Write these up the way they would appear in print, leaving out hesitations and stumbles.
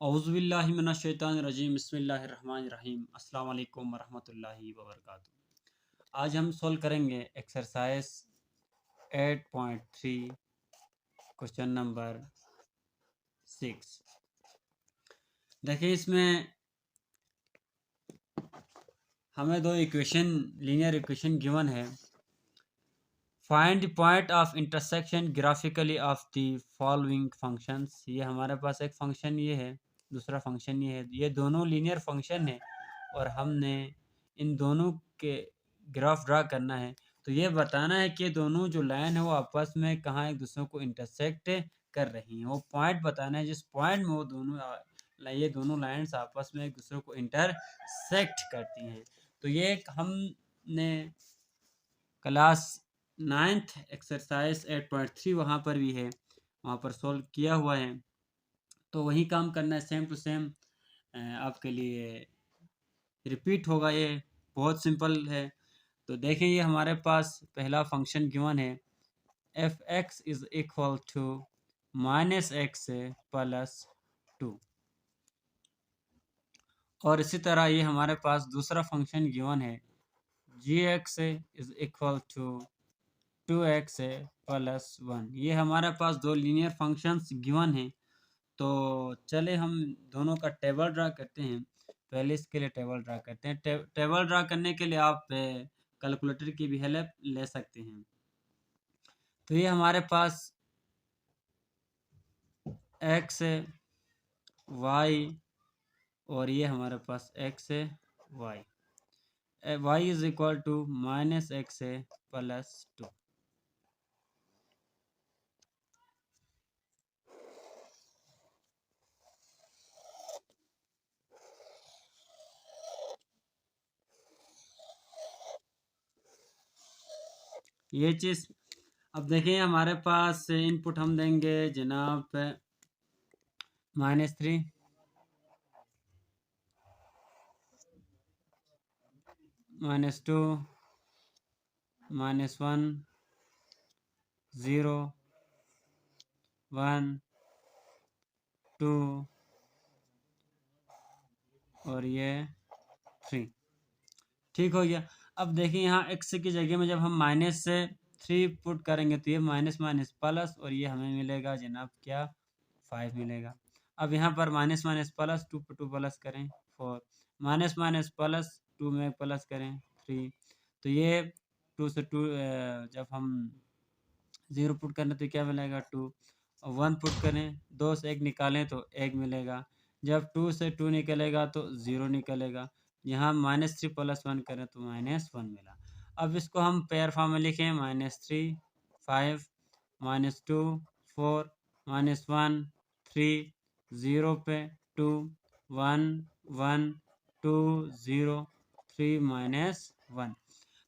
औज़ुबिल्लाहि मिनश्शैतानिर्रजीम बिस्मिल्लाहिर्रहमानिर्रहीम अस्सलाम वालेकुम वरहमतुल्लाहि वबरकातुहू। आज हम सॉल्व करेंगे एक्सरसाइज 8.3 क्वेश्चन नंबर 6। देखिए इसमें हमें दो इक्वेशन लीनियर इक्वेशन गिवन है। Find the point of intersection graphically of the following functions. ये हमारे पास एक फंक्शन ये है, दूसरा फंक्शन ये है। ये दोनों लीनियर फंक्शन है और हमने इन दोनों के ग्राफ ड्रा करना है। तो ये बताना है कि दोनों जो लाइन है वो आपस में कहाँ एक दूसरे को इंटरसेक्ट कर रही हैं। वो पॉइंट बताना है जिस पॉइंट में वो ये दोनों लाइन्स आपस में एक दूसरे को इंटरसेक्ट करती हैं। तो ये हमने क्लास 9th एक्सरसाइज 8.3 वहाँ पर भी है, वहाँ पर सॉल्व किया हुआ है। तो वही काम करना है, सेम टू सेम आपके लिए रिपीट होगा। ये बहुत सिंपल है। तो देखें ये हमारे पास पहला फंक्शन गिवन है, F X is equal to -x plus 2। और इसी तरह ये हमारे पास दूसरा फंक्शन गिवन है, G X is equal to 2x plus 1। ये हमारे पास दो लीनियर फंक्शंस गिवन हैं। तो चले हम दोनों का टेबल ड्रा करते हैं। पहले इसके लिए टेबल ड्रा करते हैं। टेबल ड्रा करने के लिए आप कैलकुलेटर की भी हेल्प ले सकते हैं। तो ये हमारे पास x y और ये हमारे पास x y y is equal to -x plus 2। ये चीज़ अब देखिए हमारे पास इनपुट हम देंगे जनाब -3 -2 -1 0 1 2 और ये 3। ठीक हो गया। अब देखिए यहाँ x की जगह में जब हम -3 पुट करेंगे तो ये माइनस माइनस प्लस और ये हमें मिलेगा जनाब क्या 5 मिलेगा। अब यहाँ पर माइनस माइनस प्लस 2 पर 2 प्लस करें 4, माइनस माइनस प्लस 2 में प्लस करें 3। तो ये 2 से 2 जब हम 0 पुट करें तो क्या मिलेगा 2, और 1 पुट करें 2 से 1 निकालें तो 1 मिलेगा। जब 2 से 2 निकलेगा तो 0 निकलेगा। यहाँ -3 प्लस 1 करें तो -1 मिला। अब इसको हम पेयर फॉर्म में लिखें, -3 5 -2 4 -1 3 0 पे 2 1 1 2 0 3 -1।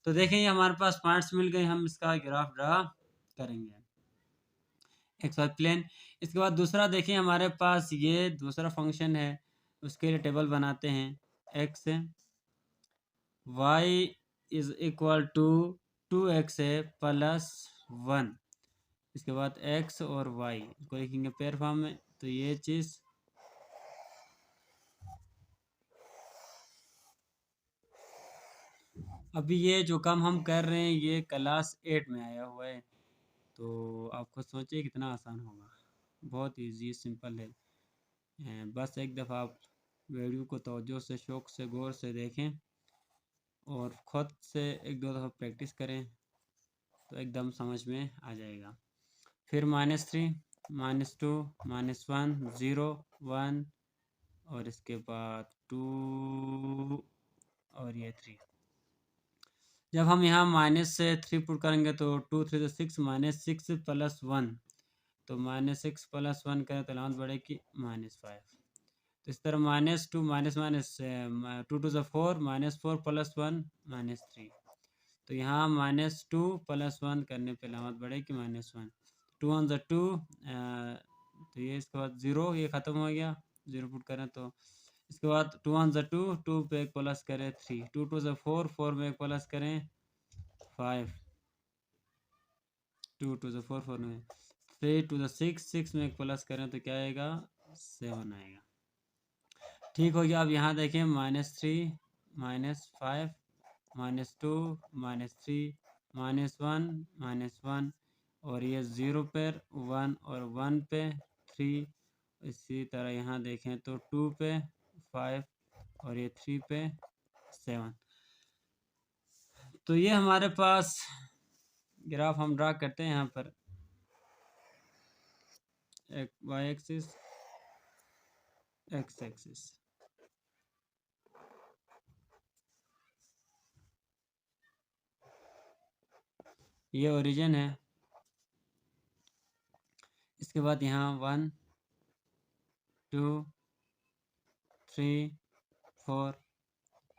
तो देखें ये हमारे पास पॉइंट्स मिल गए। हम इसका ग्राफ ड्रा करेंगे एक्स वाई प्लेन। इसके बाद दूसरा देखिए हमारे पास ये दूसरा फंक्शन है, उसके लिए टेबल बनाते हैं। X Y is equal to 2x plus 1। इसके बाद x और y को लिखेंगे पेयर फॉर्म में। तो ये चीज़ अभी ये जो काम हम कर रहे हैं ये क्लास 8 में आया हुआ है। तो आपको सोचिए कितना आसान होगा। बहुत इजी सिंपल है। बस एक दफ़ा आप वीडियो को तवज्जो से शौक़ से गौर से देखें और ख़ुद से एक दो दफ़ा प्रैक्टिस करें तो एकदम समझ में आ जाएगा। फिर -3 -2 -1 0 1 और इसके बाद 2 और ये 3। जब हम यहाँ -3 पुट करेंगे तो 2 3 6 -6 प्लस 1। तो -6 प्लस 1 करें तो अलामत बढ़ेगी -5। तो इस तरह -2 माइनस माइनस 2 2 4 -4 प्लस 1 -3। तो यहाँ -2 प्लस 1 करने पे अलामत बढ़ेगी -1। 2 1 2 तो ये इसके बाद 0 ये ख़त्म हो गया। 0 पुट करें तो इसके बाद 2 1 2 2 पे एक प्लस करें 3, 2 2 4 4 में एक प्लस करें 5, 2 2 4 4 में 3 2 6 6 में एक प्लस करें तो क्या आएगा 7 आएगा। ठीक हो गया। अब यहाँ देखें -3 -5 -2 -3 -1 -1 और ये 0 पर 1 और 1 पे 3। इसी तरह यहाँ देखें तो 2 पे 5 और ये 3 पे 7। तो ये हमारे पास ग्राफ हम ड्रा करते हैं यहाँ पर एक वाई एक्सिस एक्स एक्सिस। ये ओरिजिन है। इसके बाद यहाँ 1 2 3 4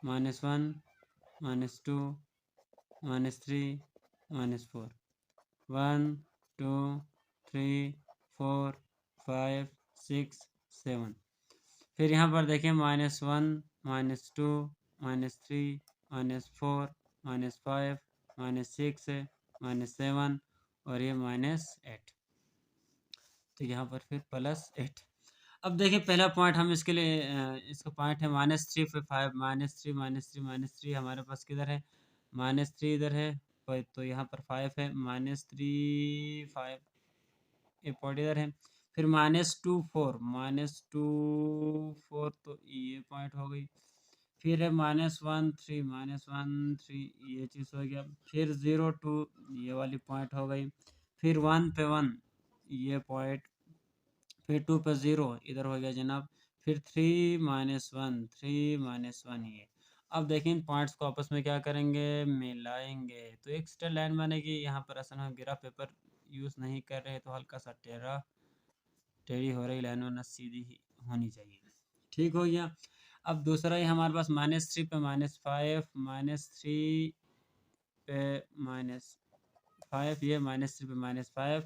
-1 -2 -3 -4 1 2 3 4 5 6 7। फिर यहाँ पर देखें -1 -2 -3 -4 -5 -6 -7 और ये -8। तो यहाँ पर फिर +8। अब देखिए पहला पॉइंट हम इसके लिए इसका पॉइंट है -3 पे 5 -3 -3 -3 हमारे पास किधर है? -3 इधर है तो यहाँ पर 5 है -3 5 ये पॉइंट इधर है। फिर -2 4 -2 4 तो ये पॉइंट हो गई। फिर है -1 3 -1 3 ये चीज़ हो गया। फिर 0 2 ये वाली पॉइंट हो गई। फिर 1 पे 1 ये पॉइंट। फिर 2 पे 0 इधर हो गया जनाब। फिर 3 -1 3 -1 ये। अब देखिए इन पॉइंट्स को आपस में क्या करेंगे? मिलाएंगे तो एक स्ट्रेट लाइन बनेगी। यहाँ पर असल में ग्राफ पेपर यूज़ नहीं कर रहे तो हल्का सा टेढ़ी हो रही लाइन वरना सीधी ही होनी चाहिए। ठीक हो गया। अब दूसरा ही हमारे पास -3 पे -5 -3 पे -5 ये -3 पे -5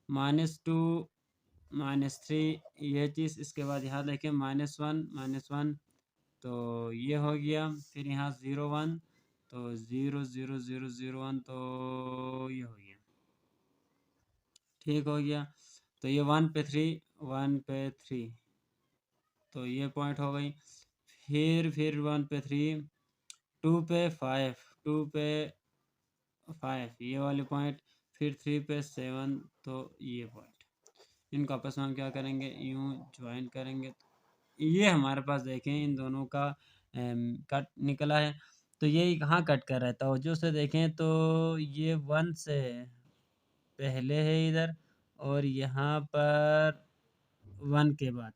-2 -3 ये चीज़। इसके बाद यहाँ देखें -1 तो ये हो गया। फिर यहाँ 0 1 तो 0 0 0 0 1 तो ये हो गया। ठीक हो गया। तो ये 1 पे 3 1 पे 3 तो ये पॉइंट हो गई। फिर 1 पे 3 2 पे 5 2 पे 5 ये वाले पॉइंट। फिर 3 पे 7 तो ये पॉइंट। इनको आपस में हम क्या करेंगे? यूं ज्वाइन करेंगे। ये हमारे पास देखें इन दोनों का कट निकला है। तो ये कहाँ कट कर रहा है? तवज्जो से देखें तो ये 1 से पहले है इधर और यहाँ पर 1 के बाद।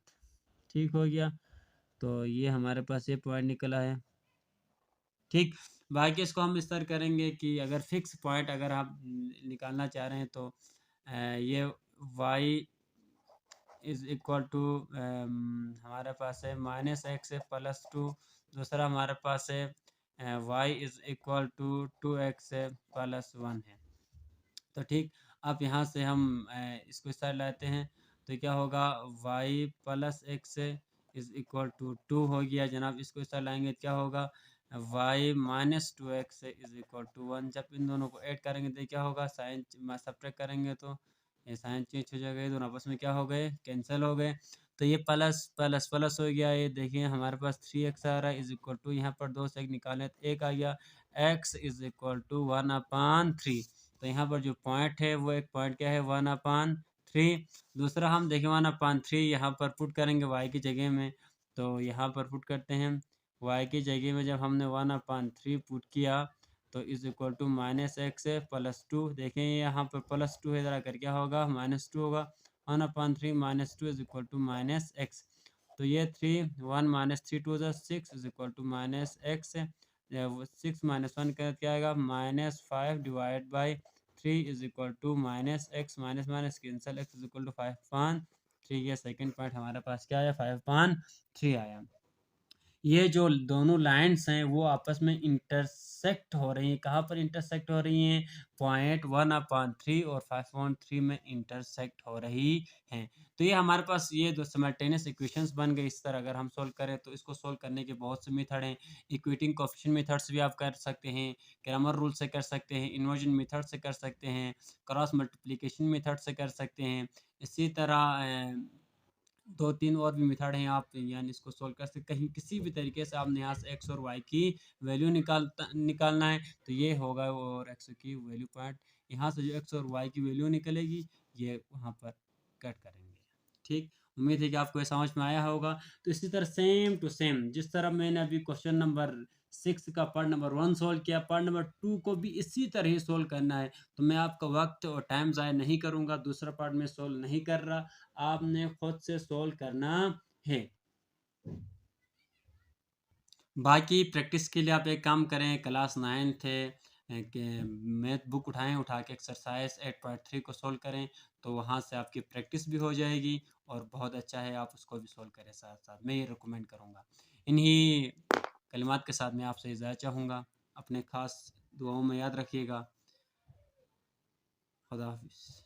ठीक हो गया। तो ये हमारे पास ये पॉइंट निकला है। ठीक। बाकी इसको हम इस तरह करेंगे कि अगर फिक्स पॉइंट अगर आप निकालना चाह रहे हैं तो ये y इज़ इक्वल टू हमारे पास है -x +2। दूसरा हमारे पास है y is equal to 2x +1 है। तो ठीक। अब यहाँ से हम इसको इस साइड लाते हैं तो क्या होगा? y + x is equal to 2 हो गया जनाब। इसको इस साइड लाएंगे तो क्या होगा? y - 2x is equal to 1। जब इन दोनों को ऐड करेंगे तो क्या होगा? साइन सब्ट्रैक्ट करेंगे तो ये साइन चेंज हो जाएगा। ये दोनों आपस में क्या हो गए? कैंसिल हो गए। तो ये प्लस प्लस प्लस हो गया। ये देखिए हमारे पास 3x आ रहा है इज़ इक्वल टू यहाँ पर 2 से 1 निकालें तो 1 आ गया। x is equal to 1/3। तो यहाँ पर जो पॉइंट है वो एक पॉइंट क्या है? 1/3। दूसरा हम देखें 1/3 यहाँ पर पुट करेंगे y की जगह में। तो यहाँ पर पुट करते हैं y की जगह में। जब हमने 1/3 पुट किया तो इज़ इक्वल टू -x +2। देखें यहाँ पर +2 है, इधर आकर क्या होगा? -2 होगा। 1/3 -2 इज़ इक्वल टू -x। तो ये 3 1 -3 2 6 इज़ इक्वल टू -x। 6 - 1 का क्या आएगा? -5 divide by 3 is equal to -x minus cancel x is equal to 5/3। ये सेकंड पॉइंट हमारे पास क्या आया? 5/3 आया। ये जो दोनों लाइन्स हैं वो आपस में इंटरसेक्ट हो रही हैं। कहाँ पर इंटरसेक्ट हो रही हैं? पॉइंट 1/3 और 5/3 में इंटरसेक्ट हो रही हैं। तो ये हमारे पास ये दो सिमल्टेनियस इक्वेशंस बन गई। इस तरह अगर हम सोल्व करें तो इसको सोल्व करने के बहुत से मेथड हैं। इक्वेटिंग कोएफिशिएंट मेथड से भी आप कर सकते हैं, क्रैमर रूल से कर सकते हैं, इन्वर्जन मेथड से कर सकते हैं, क्रॉस मल्टीप्लिकेशन मेथड से कर सकते हैं। इसी तरह 2-3 और भी मेथड हैं, आप यानी इसको सोल्व कर सकते, कहीं किसी भी तरीके से आपने यहाँ से एक्स और वाई की वैल्यू निकालना है, तो ये होगा, और एक्स की वैल्यू पॉइंट यहाँ से जो एक्स और वाई की वैल्यू निकलेगी ये वहाँ पर कट करेंगे। ठीक, उम्मीद है कि आपको ये समझ में आया होगा। तो इसी तरह सेम टू सेम जिस तरह मैंने अभी क्वेश्चन नंबर 6 का पार्ट नंबर 1 सोल्व किया, पार्ट नंबर 2 को भी इसी तरह ही सोल्व करना है। तो मैं आपका वक्त और टाइम ज़ाया नहीं करूँगा, दूसरा पार्ट में सोल्व नहीं कर रहा, आपने खुद से सोल्व करना है। बाकी प्रैक्टिस के लिए आप एक काम करें, क्लास 9th है कि मैथ बुक उठाएं, उठा के एक्सरसाइज 8.3 को सोल्व करें, तो वहाँ से आपकी प्रैक्टिस भी हो जाएगी और बहुत अच्छा है, आप उसको भी सोल्व करें साथ साथ, मैं ये रिकमेंड करूँगा। इन्हीं कलिमात के साथ मैं आपसे इजाज़त चाहूँगा, अपने ख़ास दुआओं में याद रखिएगा। खुदा हाफिज़।